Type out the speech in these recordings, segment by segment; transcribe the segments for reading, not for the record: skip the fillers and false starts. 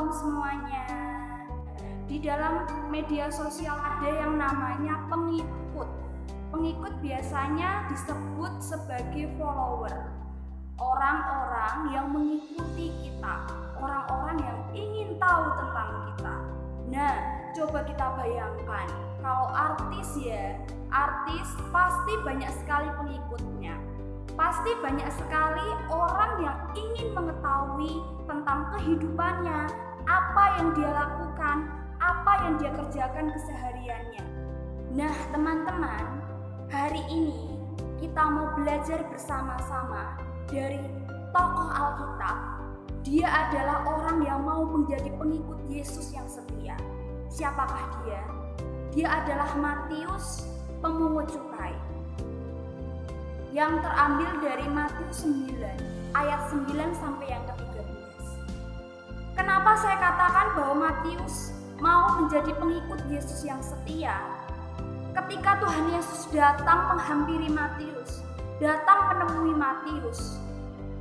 Shalom semuanya. Di dalam media sosial ada yang namanya pengikut. Pengikut biasanya disebut sebagai follower. Orang-orang yang mengikuti kita, orang-orang yang ingin tahu tentang kita. Nah, coba kita bayangkan, kalau artis pasti banyak sekali pengikutnya. Pasti banyak sekali orang yang ingin mengetahui tentang kehidupannya, apa yang dia lakukan, apa yang dia kerjakan kesehariannya. Nah, teman-teman, hari ini kita mau belajar bersama-sama dari tokoh Alkitab. Dia adalah orang yang mau menjadi pengikut Yesus yang setia. Siapakah dia? Dia adalah Matius, pemungut cukai. Yang terambil dari Matius 9 ayat 9 sampai yang ke-13. Kenapa saya katakan bahwa Matius mau menjadi pengikut Yesus yang setia? Ketika Tuhan Yesus datang menghampiri Matius, datang menemui Matius,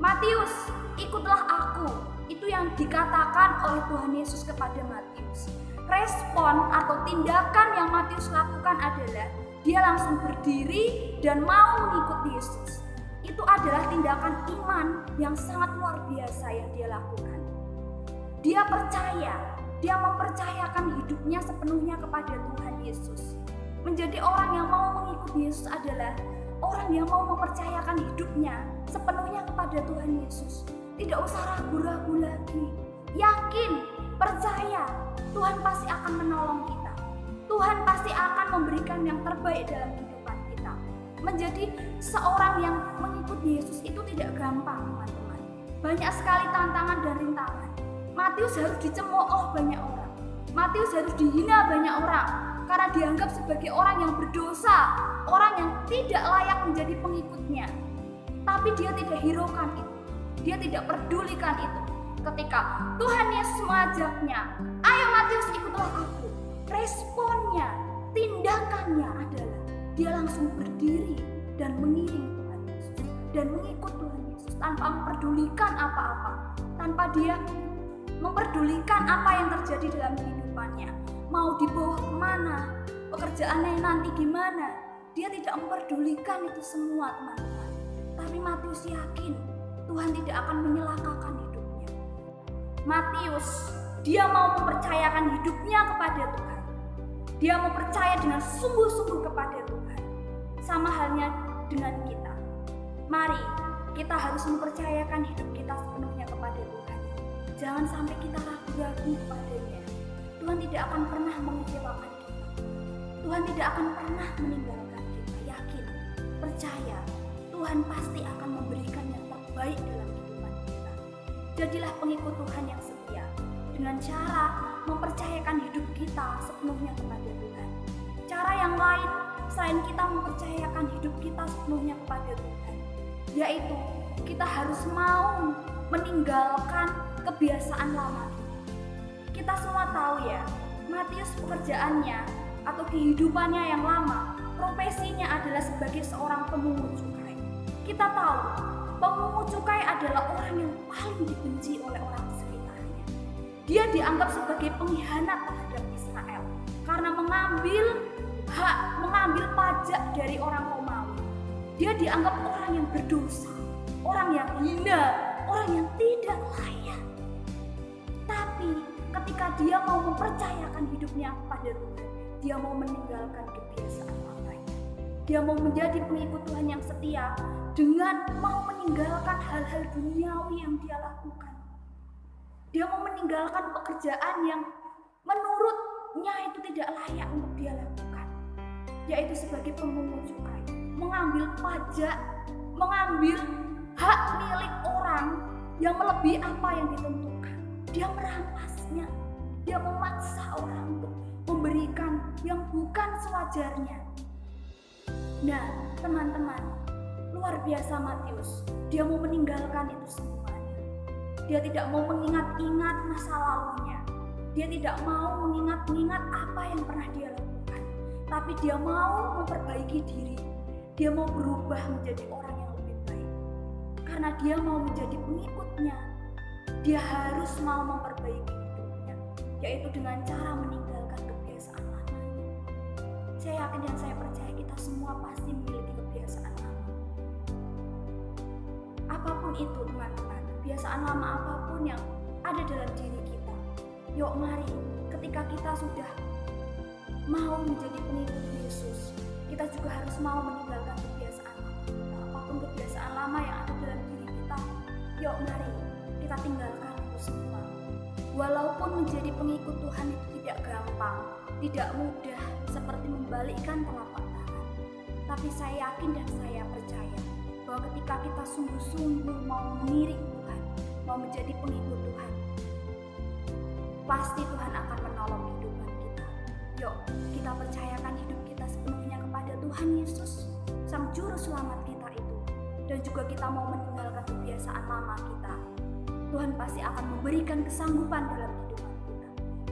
"Matius, ikutlah aku." Itu yang dikatakan oleh Tuhan Yesus kepada Matius. Respon atau tindakan yang Matius lakukan adalah dia langsung berdiri dan mau mengikuti Yesus. Itu adalah tindakan iman yang sangat luar biasa yang dia lakukan. Dia percaya, dia mempercayakan hidupnya sepenuhnya kepada Tuhan Yesus. Menjadi orang yang mau mengikuti Yesus adalah orang yang mau mempercayakan hidupnya sepenuhnya kepada Tuhan Yesus. Tidak usah ragu-ragu lagi. Yakin, percaya, Tuhan pasti akan menolong kita. Tuhan pasti akan memberikan yang terbaik dalam kehidupan kita. Menjadi seorang yang mengikuti Yesus itu tidak gampang, teman-teman. Banyak sekali tantangan dan rintangan. Matius harus dicemooh banyak orang. Matius harus dihina banyak orang karena dianggap sebagai orang yang berdosa, orang yang tidak layak menjadi pengikutnya. Tapi dia tidak hiraukan itu. Dia tidak pedulikan itu. Ketika Tuhan Yesus mengajaknya, "Ayo Matius, ikutlah aku." Responnya, tindakannya adalah dia langsung berdiri dan mengiring Tuhan Yesus dan mengikut Tuhan Yesus tanpa memperdulikan apa-apa, tanpa dia memperdulikan apa yang terjadi dalam kehidupannya, mau dibawa kemana, pekerjaannya nanti gimana. Dia tidak memperdulikan itu semua, teman-teman. Tapi Matius yakin Tuhan tidak akan menyelakakan hidupnya. Matius, dia mau mempercayakan hidupnya kepada Tuhan. Dia mau percaya dengan sungguh-sungguh kepada Tuhan. Sama halnya dengan kita. Mari kita harus mempercayakan hidup kita sepenuhnya kepada Tuhan. Jangan sampai kita ragu-ragu kepadanya. Tuhan tidak akan pernah mengecewakan kita. Tuhan tidak akan pernah meninggalkan kita. Yakin, percaya, Tuhan pasti akan memberikan yang terbaik dalam kehidupan kita. Jadilah pengikut Tuhan yang setia dengan cara mempercayakan hidup kita sepenuhnya kepada Tuhan. Cara yang lain selain kita mempercayakan hidup kita sepenuhnya kepada Tuhan, yaitu kita harus mau meninggalkan kebiasaan lama kita. Kita semua tahu ya, Matius pekerjaannya atau kehidupannya yang lama, profesinya adalah sebagai seorang pemungut cukai. Kita tahu, pemungut cukai adalah orang yang paling dibenci oleh orang sekitarnya. Dia dianggap sebagai pengkhianat terhadap Israel karena mengambil pajak dari orang Romawi. Dia dianggap orang yang berdosa, orang yang hina, orang yang tidak layak. Tapi ketika dia mau mempercayakan hidupnya kepada Tuhan, dia mau meninggalkan kebiasaan lamanya. Dia mau menjadi pengikut Tuhan yang setia dengan mau meninggalkan hal-hal duniawi yang dia lakukan. Dia mau meninggalkan pekerjaan yang menurutnya itu tidak layak untuk dia lakukan, yaitu sebagai pemungut cukai, mengambil pajak, mengambil hak milik orang yang melebihi apa yang ditentukan. Dia merampasnya, dia memaksa orang untuk memberikan yang bukan sewajarnya. Nah, teman-teman, luar biasa Matius. Dia mau meninggalkan itu semuanya. Dia tidak mau mengingat-ingat masa lalunya. Dia tidak mau mengingat-ingat apa yang pernah dia lakukan. Tapi dia mau memperbaiki diri. Dia mau berubah menjadi orang yang lebih baik. Karena dia mau menjadi pengikutnya, dia harus mau memperbaiki hidupnya. yaitu dengan cara meninggalkan kebiasaan lama. Saya yakin dan saya percaya kita semua pasti memiliki kebiasaan lama. Apapun itu teman-teman, kebiasaan lama apapun yang ada dalam diri kita. Yuk mari, ketika kita sudah mau menjadi pengikut Yesus, kita juga harus mau meninggalkan kebiasaan lama kita. Apapun kebiasaan lama yang ada dalam diri kita, yuk mari kita tinggalkan itu semua. Walaupun menjadi pengikut Tuhan itu tidak gampang, tidak mudah seperti membalikkan telapak tangan, tapi saya yakin dan saya percaya bahwa ketika kita sungguh-sungguh mau menirik Tuhan, mau menjadi pengikut Tuhan, pasti Tuhan akan menolong kehidupan kita. Yuk, kita percayakan hidup kita sepenuhnya kepada Tuhan Yesus, Sang Juru Selamat kita itu. Dan juga kita mau meninggalkan kebiasaan lama kita. Tuhan pasti akan memberikan kesanggupan dalam kehidupan kita.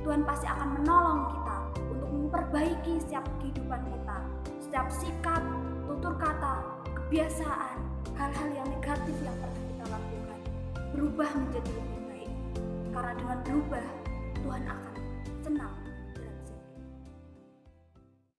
Tuhan pasti akan menolong kita untuk memperbaiki setiap kehidupan kita. Setiap sikap, tutur kata, kebiasaan, hal-hal yang negatif yang pernah kita lakukan berubah menjadi lebih baik. Karena dengan berubah, Tuhan akan senang